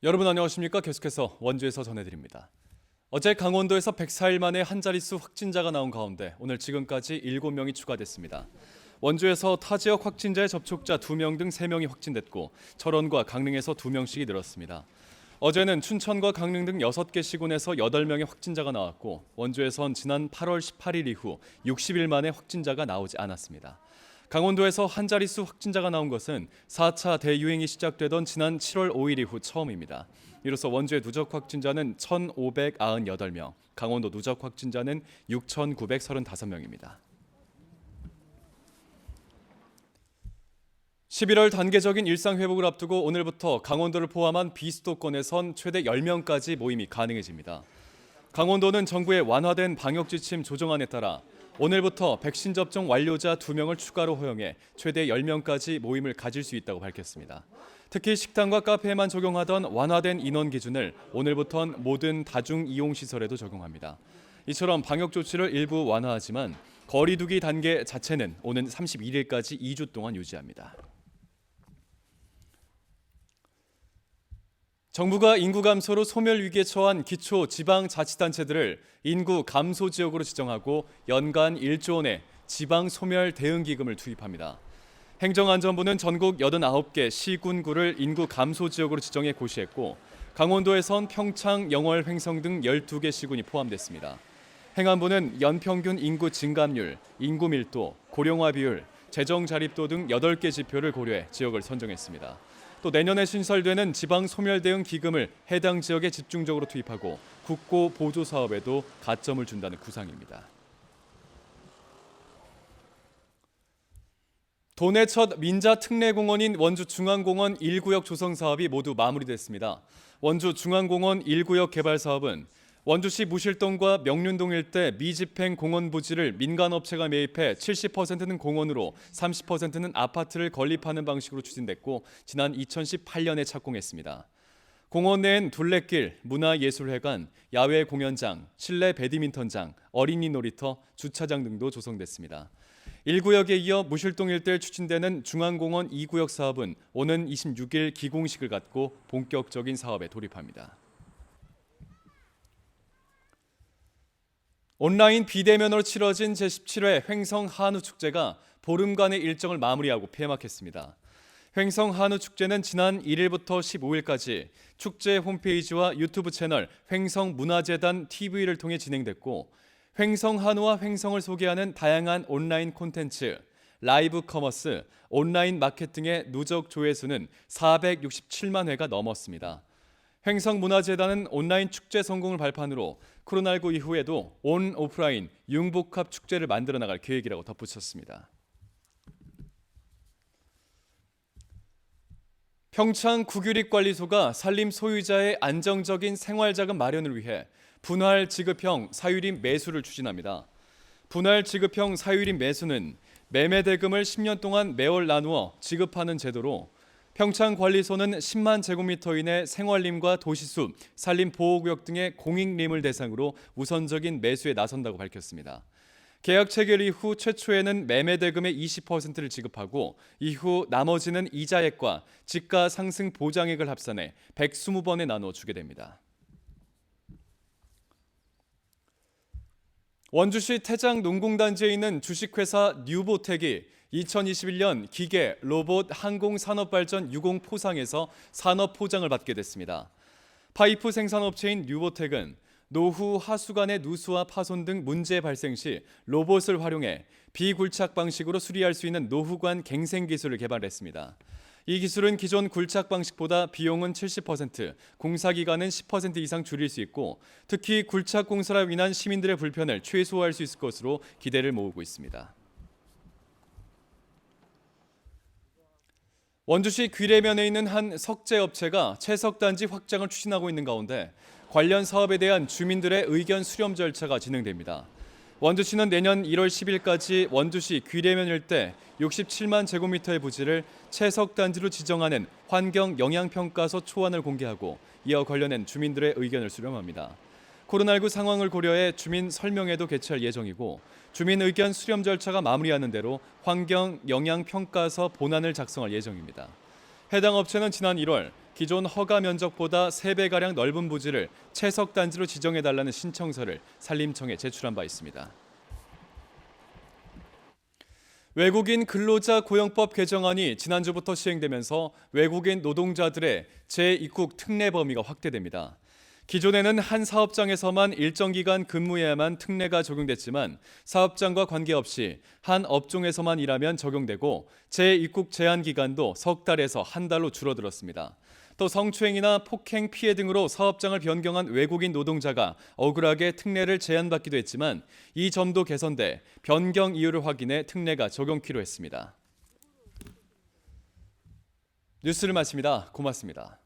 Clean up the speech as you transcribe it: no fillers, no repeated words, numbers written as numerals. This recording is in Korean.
여러분 안녕하십니까? 계속해서 원주에서 전해드립니다. 어제 강원도에서 104일 만에 한 자릿수 확진자가 나온 가운데 오늘 지금까지 7명이 추가됐습니다. 원주에서 타 지역 확진자의 접촉자 2명 등 3명이 확진됐고 철원과 강릉에서 2명씩이 늘었습니다. 어제는 춘천과 강릉 등 6개 시군에서 8명의 확진자가 나왔고 원주에선 지난 8월 18일 이후 60일 만에 확진자가 나오지 않았습니다. 강원도에서 한 자릿수 확진자가 나온 것은 4차 대유행이 시작되던 지난 7월 5일 이후 처음입니다. 이로써 원주의 누적 확진자는 1,598명, 강원도 누적 확진자는 6,935명입니다. 11월 단계적인 일상 회복을 앞두고 오늘부터 강원도를 포함한 비수도권에선 최대 10명까지 모임이 가능해집니다. 강원도는 정부의 완화된 방역 지침 조정안에 따라 오늘부터 백신 접종 완료자 2명을 추가로 허용해 최대 10명까지 모임을 가질 수 있다고 밝혔습니다. 특히 식당과 카페에만 적용하던 완화된 인원 기준을 오늘부터는 모든 다중이용시설에도 적용합니다. 이처럼 방역 조치를 일부 완화하지만 거리 두기 단계 자체는 오는 31일까지 2주 동안 유지합니다. 정부가 인구 감소로 소멸 위기에 처한 기초 지방자치단체들을 인구 감소 지역으로 지정하고 연간 1조 원의 지방 소멸 대응 기금을 투입합니다. 행정안전부는 전국 89개 시군구를 인구 감소 지역으로 지정해 고시했고 강원도에선 평창, 영월, 횡성 등 12개 시군이 포함됐습니다. 행안부는 연평균 인구 증감률, 인구 밀도, 고령화 비율, 재정 자립도 등 8개 지표를 고려해 지역을 선정했습니다. 또 내년에 신설되는 지방 소멸 대응 기금을 해당 지역에 집중적으로 투입하고 국고 보조 사업에도 가점을 준다는 구상입니다. 도내 첫 민자 특례공원인 원주중앙공원 1구역 조성 사업이 모두 마무리됐습니다. 원주중앙공원 1구역 개발 사업은 원주시 무실동과 명륜동 일대 미집행 공원 부지를 민간업체가 매입해 70%는 공원으로 30%는 아파트를 건립하는 방식으로 추진됐고 지난 2018년에 착공했습니다. 공원 내엔 둘레길, 문화예술회관, 야외 공연장, 실내 배드민턴장, 어린이 놀이터, 주차장 등도 조성됐습니다. 1구역에 이어 무실동 일대에 추진되는 중앙공원 2구역 사업은 오는 26일 기공식을 갖고 본격적인 사업에 돌입합니다. 온라인 비대면으로 치러진 제17회 횡성 한우축제가 보름간의 일정을 마무리하고 폐막했습니다. 횡성 한우축제는 지난 1일부터 15일까지 축제 홈페이지와 유튜브 채널 횡성문화재단 TV를 통해 진행됐고 횡성 한우와 횡성을 소개하는 다양한 온라인 콘텐츠, 라이브 커머스, 온라인 마케팅의 누적 조회수는 467만 회가 넘었습니다. 횡성문화재단은 온라인 축제 성공을 발판으로 코로나19 이후에도 온 오프라인 융복합 축제를 만들어 나갈 계획이라고 덧붙였습니다. 평창 국유립관리소가 산림 소유자의 안정적인 생활자금 마련을 위해 분할 지급형 사유림 매수를 추진합니다. 분할 지급형 사유림 매수는 매매 대금을 10년 동안 매월 나누어 지급하는 제도로 평창관리소는 10만 제곱미터 이내 생활림과 도시숲, 산림보호구역 등의 공익림을 대상으로 우선적인 매수에 나선다고 밝혔습니다. 계약 체결 이후 최초에는 매매 대금의 20%를 지급하고 이후 나머지는 이자액과 지가 상승 보장액을 합산해 120번에 나눠 주게 됩니다. 원주시 태장 농공단지에 있는 주식회사 뉴보텍이 2021년 기계, 로봇, 항공산업발전 유공 포상에서 산업포장을 받게 됐습니다. 파이프 생산업체인 뉴보텍은 노후 하수관의 누수와 파손 등 문제 발생 시 로봇을 활용해 비굴착 방식으로 수리할 수 있는 노후관 갱생 기술을 개발했습니다. 이 기술은 기존 굴착 방식보다 비용은 70%, 공사 기간은 10% 이상 줄일 수 있고 특히 굴착 공사로 인한 시민들의 불편을 최소화할 수 있을 것으로 기대를 모으고 있습니다. 원주시 귀례면에 있는 한 석재업체가 채석단지 확장을 추진하고 있는 가운데 관련 사업에 대한 주민들의 의견 수렴 절차가 진행됩니다. 원주시는 내년 1월 10일까지 원주시 귀례면 일대 67만 제곱미터의 부지를 채석단지로 지정하는 환경영향평가서 초안을 공개하고 이와 관련된 주민들의 의견을 수렴합니다. 코로나19 상황을 고려해 주민 설명회도 개최할 예정이고 주민 의견 수렴 절차가 마무리하는 대로 환경 영향 평가서 본안을 작성할 예정입니다. 해당 업체는 지난 1월 기존 허가 면적보다 3배가량 넓은 부지를 채석 단지로 지정해달라는 신청서를 산림청에 제출한 바 있습니다. 외국인 근로자 고용법 개정안이 지난주부터 시행되면서 외국인 노동자들의 재입국 특례 범위가 확대됩니다. 기존에는 한 사업장에서만 일정 기간 근무해야만 특례가 적용됐지만 사업장과 관계없이 한 업종에서만 일하면 적용되고 재입국 제한 기간도 석 달에서 한 달로 줄어들었습니다. 또 성추행이나 폭행 피해 등으로 사업장을 변경한 외국인 노동자가 억울하게 특례를 제한받기도 했지만 이 점도 개선돼 변경 이유를 확인해 특례가 적용키로 했습니다. 뉴스를 마칩니다. 고맙습니다.